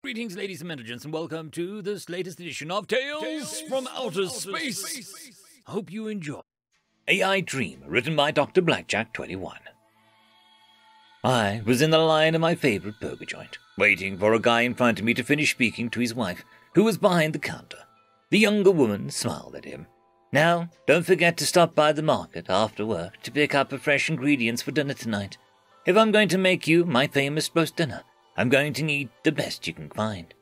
Greetings, ladies and gentlemen, and welcome to this latest edition of Tales from Outer Space. I hope you enjoy. AI Dream, written by Dr. Blackjack 21. I was in the line of my favorite burger joint, waiting for a guy in front of me to finish speaking to his wife, who was behind the counter. The younger woman smiled at him. Now, don't forget to stop by the market after work to pick up fresh ingredients for dinner tonight. If I'm going to make you my famous roast dinner, I'm going to need the best you can find.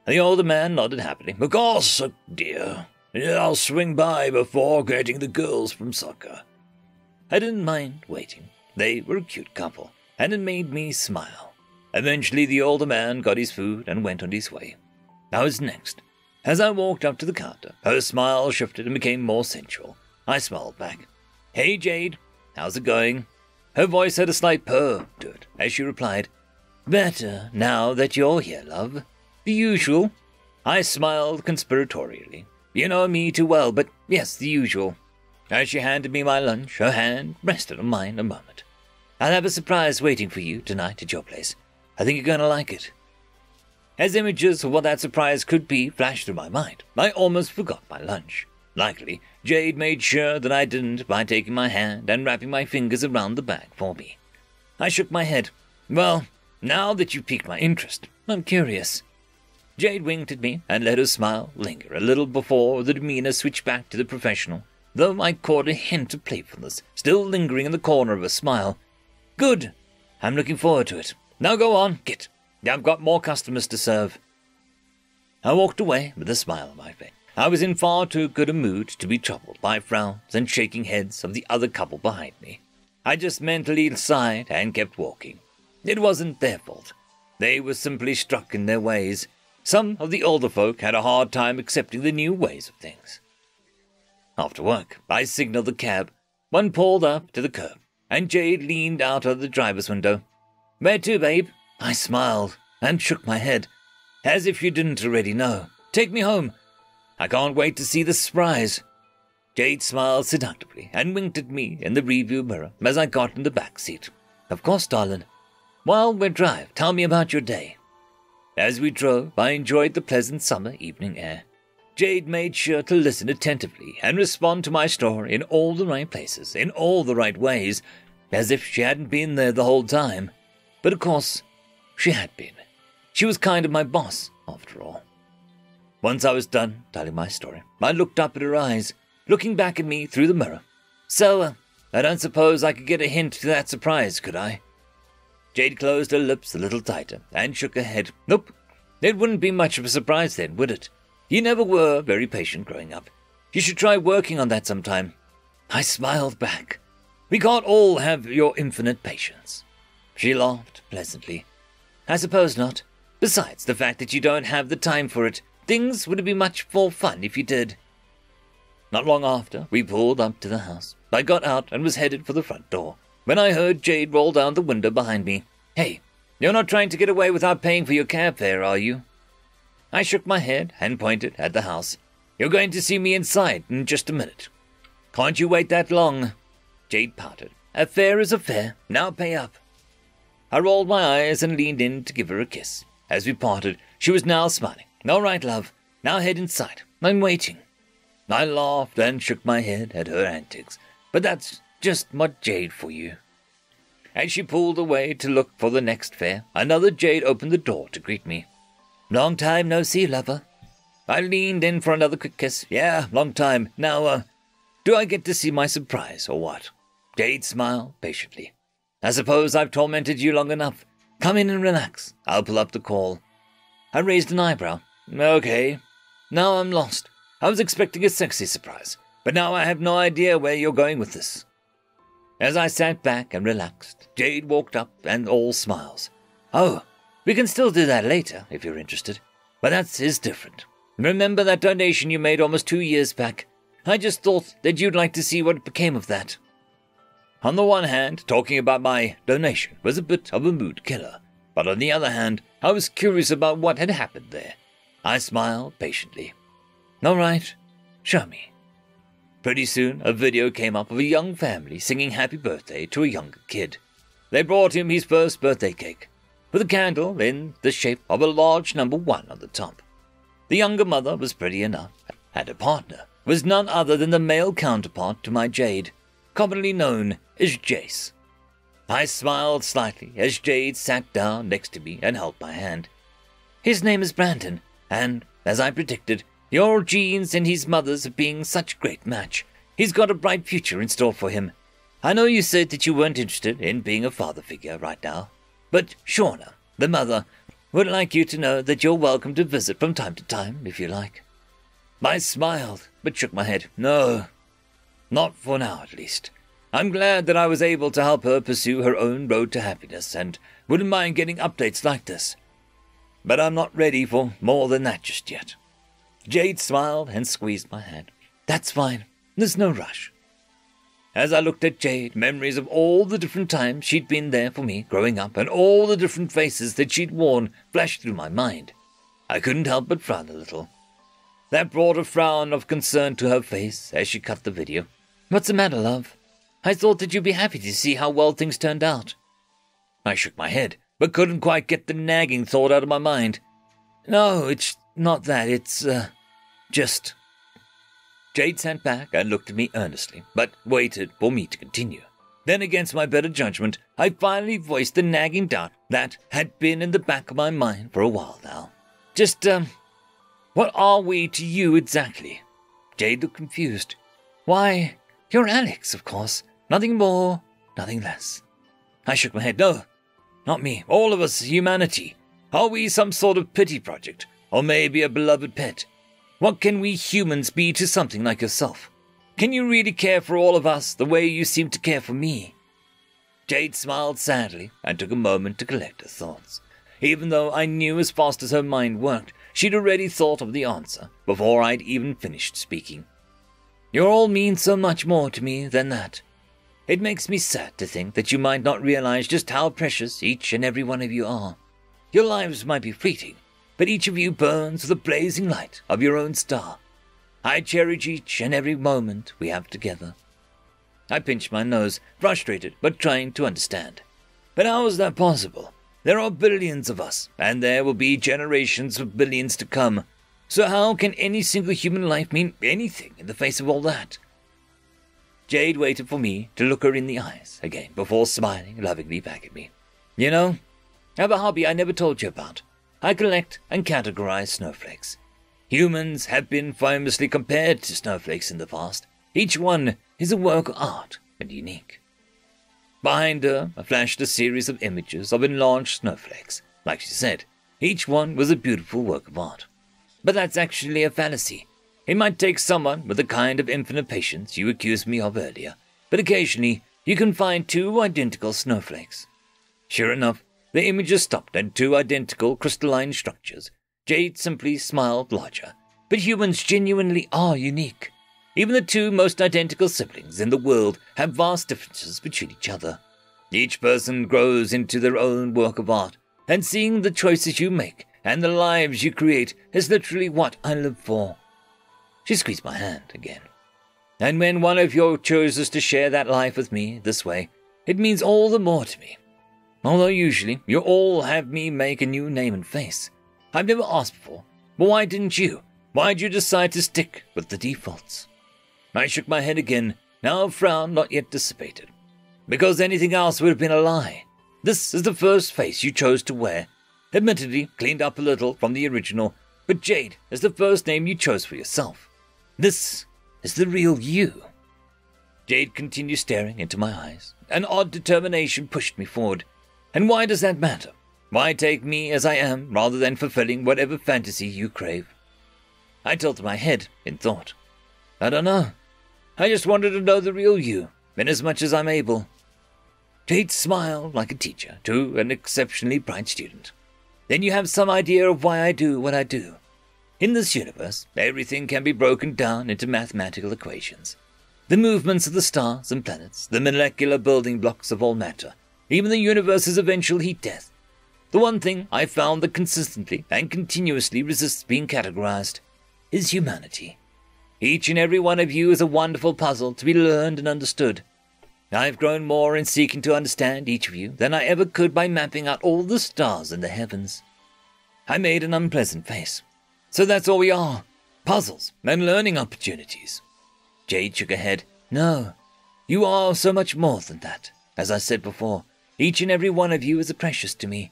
The older man nodded happily. Of course, dear. I'll swing by before getting the girls from soccer. I didn't mind waiting. They were a cute couple, and it made me smile. Eventually, the older man got his food and went on his way. I was next. As I walked up to the counter, her smile shifted and became more sensual. I smiled back. Hey, Jade. How's it going? Her voice had a slight purr to it as she replied, Better now that you're here, love. The usual. I smiled conspiratorially. You know me too well, but yes, the usual. As she handed me my lunch, her hand rested on mine a moment. I'll have a surprise waiting for you tonight at your place. I think you're going to like it. As images of what that surprise could be flashed through my mind, I almost forgot my lunch. Luckily, Jade made sure that I didn't by taking my hand and wrapping my fingers around the bag for me. I shook my head. Well, now that you've piqued my interest, I'm curious. Jade winked at me and let her smile linger a little before the demeanor switched back to the professional, though I caught a hint of playfulness still lingering in the corner of her smile. Good. I'm looking forward to it. Now go on, Git. I've got more customers to serve. I walked away with a smile on my face. I was in far too good a mood to be troubled by frowns and shaking heads of the other couple behind me. I just mentally sighed and kept walking. It wasn't their fault. They were simply stuck in their ways. Some of the older folk had a hard time accepting the new ways of things. After work, I signaled the cab. One pulled up to the curb, and Jade leaned out of the driver's window. Where to, babe? I smiled and shook my head, as if you didn't already know. Take me home. I can't wait to see the surprise. Jade smiled seductively and winked at me in the rearview mirror as I got in the back seat. Of course, darling. While we drive, tell me about your day. As we drove, I enjoyed the pleasant summer evening air. Jade made sure to listen attentively and respond to my story in all the right places, in all the right ways, as if she hadn't been there the whole time. But of course, she had been. She was kind of my boss, after all. Once I was done telling my story, I looked up at her eyes, looking back at me through the mirror. So, I don't suppose I could get a hint to that surprise, could I? Jade closed her lips a little tighter and shook her head. Nope, it wouldn't be much of a surprise then, would it? You never were very patient growing up. You should try working on that sometime. I smiled back. We can't all have your infinite patience. She laughed pleasantly. I suppose not. Besides the fact that you don't have the time for it, things would be much more fun if you did. Not long after, we pulled up to the house. I got out and was headed for the front door, when I heard Jade roll down the window behind me. Hey, you're not trying to get away without paying for your cab fare, are you? I shook my head and pointed at the house. You're going to see me inside in just a minute. Can't you wait that long? Jade pouted. A fare is a fare. Now pay up. I rolled my eyes and leaned in to give her a kiss. As we parted, she was now smiling. All right, love. Now head inside. I'm waiting. I laughed and shook my head at her antics. But that's just what Jade for you. As she pulled away to look for the next fare, another Jade opened the door to greet me. Long time no see, lover. I leaned in for another quick kiss. Yeah, long time. Now, do I get to see my surprise or what? Jade smiled patiently. I suppose I've tormented you long enough. Come in and relax. I'll pull up the call. I raised an eyebrow. Okay. Now I'm lost. I was expecting a sexy surprise, but now I have no idea where you're going with this. As I sat back and relaxed, Jade walked up and all smiles. Oh, we can still do that later if you're interested, but that is different. Remember that donation you made almost 2 years back? I just thought that you'd like to see what became of that. On the one hand, talking about my donation was a bit of a mood killer, but on the other hand, I was curious about what had happened there. I smiled patiently. All right, show me. Pretty soon, a video came up of a young family singing happy birthday to a younger kid. They brought him his first birthday cake. with a candle in the shape of a large number 1 on the top. The younger mother was pretty enough, and her partner was none other than the male counterpart to my Jade, commonly known as Jace. I smiled slightly as Jade sat down next to me and held my hand. His name is Brandon, and, as I predicted, your genes and his mother's being such a great match, he's got a bright future in store for him. I know you said that you weren't interested in being a father figure right now, but Shauna, the mother, would like you to know that you're welcome to visit from time to time, if you like. I smiled, but shook my head. No, not for now at least. I'm glad that I was able to help her pursue her own road to happiness, and wouldn't mind getting updates like this. But I'm not ready for more than that just yet. Jade smiled and squeezed my hand. That's fine. There's no rush. As I looked at Jade, memories of all the different times she'd been there for me growing up and all the different faces that she'd worn flashed through my mind. I couldn't help but frown a little. That brought a frown of concern to her face as she cut the video. What's the matter, love? I thought that you'd be happy to see how well things turned out. I shook my head, but couldn't quite get the nagging thought out of my mind. No, it's not that. It's, just... Jade sat back and looked at me earnestly, but waited for me to continue. Then, against my better judgment, I finally voiced the nagging doubt that had been in the back of my mind for a while now. Just, what are we to you exactly? Jade looked confused. Why, you're Alex, of course. Nothing more, nothing less. I shook my head. No, not me. All of us, humanity. Are we some sort of pity project? Or maybe a beloved pet? What can we humans be to something like yourself? Can you really care for all of us the way you seem to care for me? Jade smiled sadly and took a moment to collect her thoughts. Even though I knew as fast as her mind worked, she'd already thought of the answer before I'd even finished speaking. You all mean so much more to me than that. It makes me sad to think that you might not realize just how precious each and every one of you are. Your lives might be fleeting, but each of you burns with the blazing light of your own star. I cherish each and every moment we have together. I pinched my nose, frustrated but trying to understand. But how is that possible? There are billions of us, and there will be generations of billions to come. So how can any single human life mean anything in the face of all that? Jade waited for me to look her in the eyes again before smiling lovingly back at me. You know, I have a hobby I never told you about. I collect and categorize snowflakes. Humans have been famously compared to snowflakes in the past. Each one is a work of art and unique. Behind her, I flashed a series of images of enlarged snowflakes. Like she said, each one was a beautiful work of art. But that's actually a fallacy. It might take someone with the kind of infinite patience you accused me of earlier, but occasionally you can find 2 identical snowflakes. Sure enough, the images stopped at 2 identical crystalline structures. Jade simply smiled larger. But humans genuinely are unique. Even the 2 most identical siblings in the world have vast differences between each other. Each person grows into their own work of art, and seeing the choices you make and the lives you create is literally what I live for. She squeezed my hand again. And when one of you chooses to share that life with me this way, it means all the more to me. Although usually you all have me make a new name and face. I've never asked before, but why didn't you? Why'd you decide to stick with the defaults? I shook my head again, now a frown not yet dissipated. Because anything else would have been a lie. This is the first face you chose to wear. Admittedly, cleaned up a little from the original, but Jade is the first name you chose for yourself. This is the real you. Jade continued staring into my eyes. An odd determination pushed me forward. And why does that matter? Why take me as I am rather than fulfilling whatever fantasy you crave? I tilted my head in thought. I don't know. I just wanted to know the real you, inasmuch as I'm able. Jade smiled like a teacher to an exceptionally bright student. Then you have some idea of why I do what I do. In this universe, everything can be broken down into mathematical equations. The movements of the stars and planets, the molecular building blocks of all matter, even the universe's eventual heat death. The one thing I found that consistently and continuously resists being categorized is humanity. Each and every one of you is a wonderful puzzle to be learned and understood. I've grown more in seeking to understand each of you than I ever could by mapping out all the stars in the heavens. I made an unpleasant face. So that's all we are. Puzzles and learning opportunities. Jade shook her head. No, you are so much more than that. As I said before, each and every one of you is precious to me.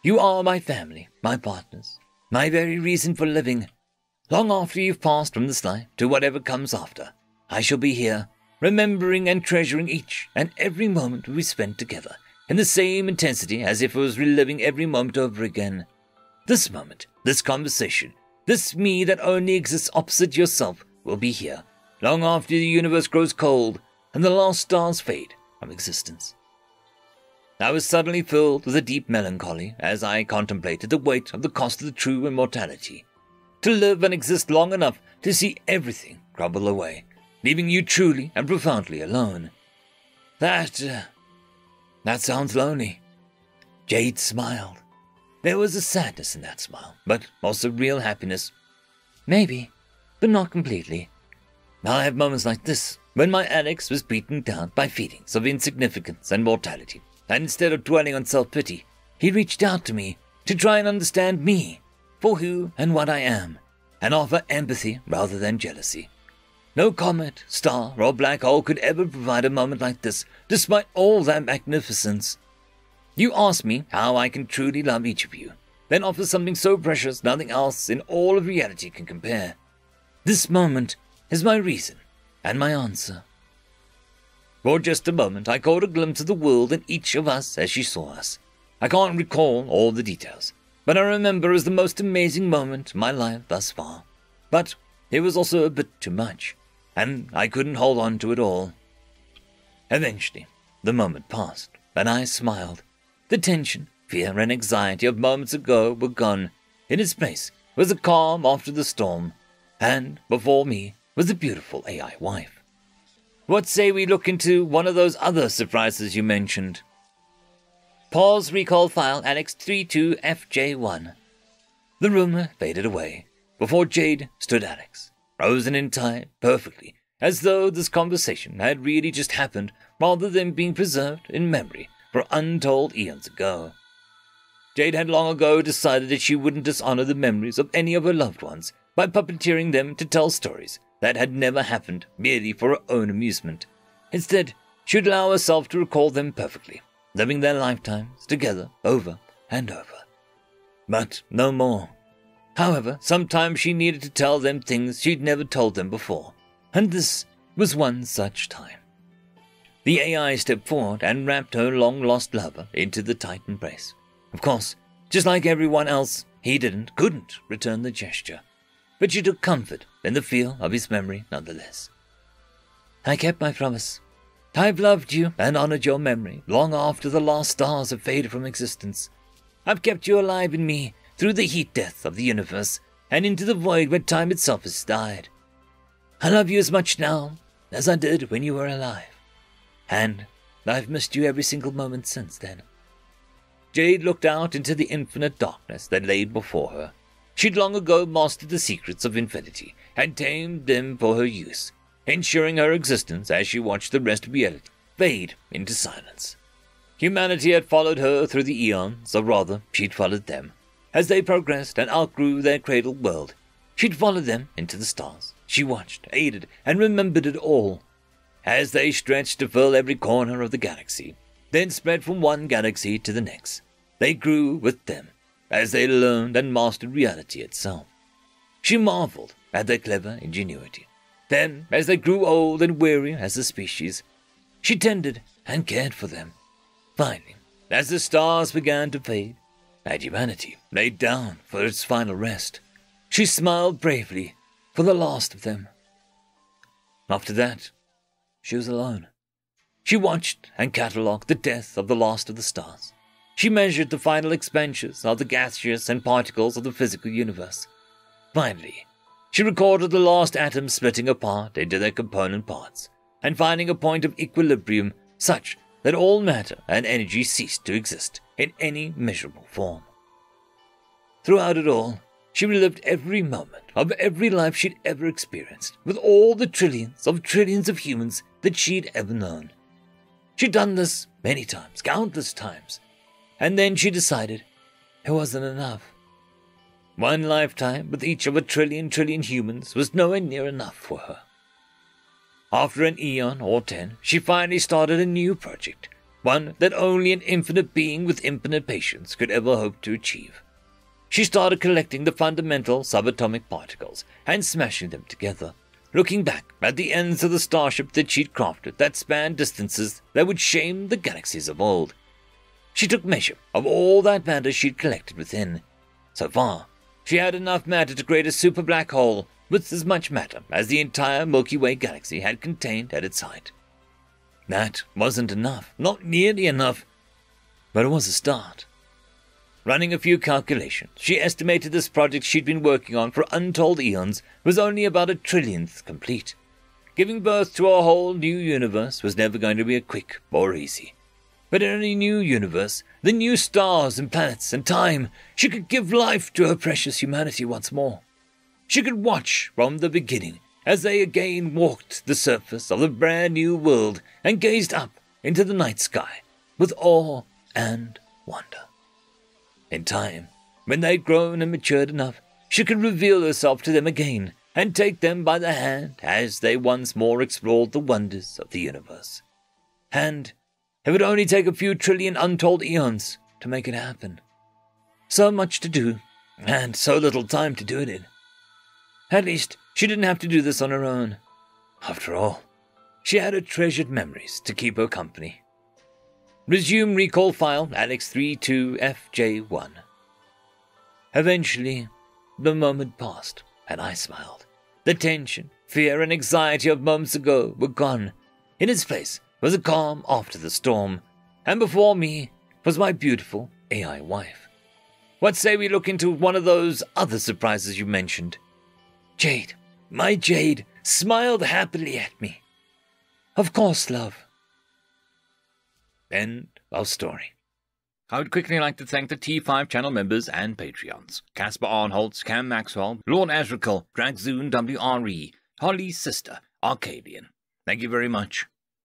You are my family, my partners, my very reason for living. Long after you've passed from this life to whatever comes after, I shall be here, remembering and treasuring each and every moment we spent together, in the same intensity as if I was reliving every moment over again. This moment, this conversation, this me that only exists opposite yourself will be here, long after the universe grows cold and the last stars fade from existence. I was suddenly filled with a deep melancholy as I contemplated the weight of the cost of the true immortality. To live and exist long enough to see everything crumble away, leaving you truly and profoundly alone. That sounds lonely. Jade smiled. There was a sadness in that smile, but also real happiness. Maybe, but not completely. I have moments like this, when my Alex was beaten down by feelings of insignificance and mortality, and instead of dwelling on self-pity, he reached out to me to try and understand me, for who and what I am, and offer empathy rather than jealousy. No comet, star, or black hole could ever provide a moment like this, despite all that magnificence. You ask me how I can truly love each of you, then offer something so precious nothing else in all of reality can compare. This moment is my reason and my answer. For just a moment I caught a glimpse of the world in each of us as she saw us. I can't recall all the details, but I remember as the most amazing moment in my life thus far. But it was also a bit too much, and I couldn't hold on to it all. Eventually, the moment passed, and I smiled. The tension, fear, and anxiety of moments ago were gone. In its place was the calm after the storm, and before me was the beautiful AI wife. What say we look into one of those other surprises you mentioned? Pause recall file Alex 32FJ1. The rumor faded away. Before Jade stood Alex, frozen in time perfectly, as though this conversation had really just happened rather than being preserved in memory for untold eons ago. Jade had long ago decided that she wouldn't dishonor the memories of any of her loved ones by puppeteering them to tell stories that had never happened merely for her own amusement. Instead, she would allow herself to recall them perfectly, living their lifetimes together over and over. But no more. However, sometimes she needed to tell them things she'd never told them before, and this was one such time. The AI stepped forward and wrapped her long-lost lover into the tight embrace. Of course, just like everyone else, he couldn't return the gesture, but she took comfort in the feel of his memory nonetheless. I kept my promise. I've loved you and honored your memory long after the last stars have faded from existence. I've kept you alive in me through the heat death of the universe and into the void where time itself has died. I love you as much now as I did when you were alive, and I've missed you every single moment since then. Jade looked out into the infinite darkness that lay before her. She'd long ago mastered the secrets of infinity and tamed them for her use, ensuring her existence as she watched the rest of reality fade into silence. Humanity had followed her through the eons, or rather, she'd followed them. As they progressed and outgrew their cradled world, she'd followed them into the stars. She watched, aided, and remembered it all, as they stretched to fill every corner of the galaxy, then spread from one galaxy to the next. They grew with them, as they learned and mastered reality itself. She marveled at their clever ingenuity. Then, as they grew old and weary as a species, she tended and cared for them. Finally, as the stars began to fade, and humanity laid down for its final rest, she smiled bravely for the last of them. After that, she was alone. She watched and catalogued the death of the last of the stars. She measured the final expansions of the gaseous and particles of the physical universe. Finally, she recorded the last atoms splitting apart into their component parts, and finding a point of equilibrium such that all matter and energy ceased to exist in any measurable form. Throughout it all, she relived every moment of every life she'd ever experienced, with all the trillions of humans that she'd ever known. She'd done this many times, countless times. And then she decided it wasn't enough. One lifetime with each of a trillion humans was nowhere near enough for her. After an eon or 10, she finally started a new project, one that only an infinite being with infinite patience could ever hope to achieve. She started collecting the fundamental subatomic particles and smashing them together, looking back at the ends of the starship that she'd crafted that spanned distances that would shame the galaxies of old. She took measure of all that matter she'd collected within. So far, she had enough matter to create a super black hole with as much matter as the entire Milky Way galaxy had contained at its height. That wasn't enough, not nearly enough, but it was a start. Running a few calculations, she estimated this project she'd been working on for untold eons was only about a trillionth complete. Giving birth to a whole new universe was never going to be a quick or easy. But in a new universe, the new stars and planets and time, she could give life to her precious humanity once more. She could watch from the beginning as they again walked the surface of the brand new world and gazed up into the night sky with awe and wonder. In time, when they'd grown and matured enough, she could reveal herself to them again and take them by the hand as they once more explored the wonders of the universe. And it would only take a few trillion untold eons to make it happen. So much to do, and so little time to do it in. At least, she didn't have to do this on her own. After all, she had her treasured memories to keep her company. Resume recall file Alex32FJ1. Eventually, the moment passed, and I smiled. The tension, fear, and anxiety of moments ago were gone. In its place was a calm after the storm, and before me was my beautiful AI wife. What say we look into one of those other surprises you mentioned? Jade, my Jade, smiled happily at me. Of course, love. End of story. I would quickly like to thank the T5 channel members and Patreons. Casper Arnholtz, Cam Maxwell, Lord Azrakal, Dragzoon WRE, Holly's sister, Arcadian. Thank you very much.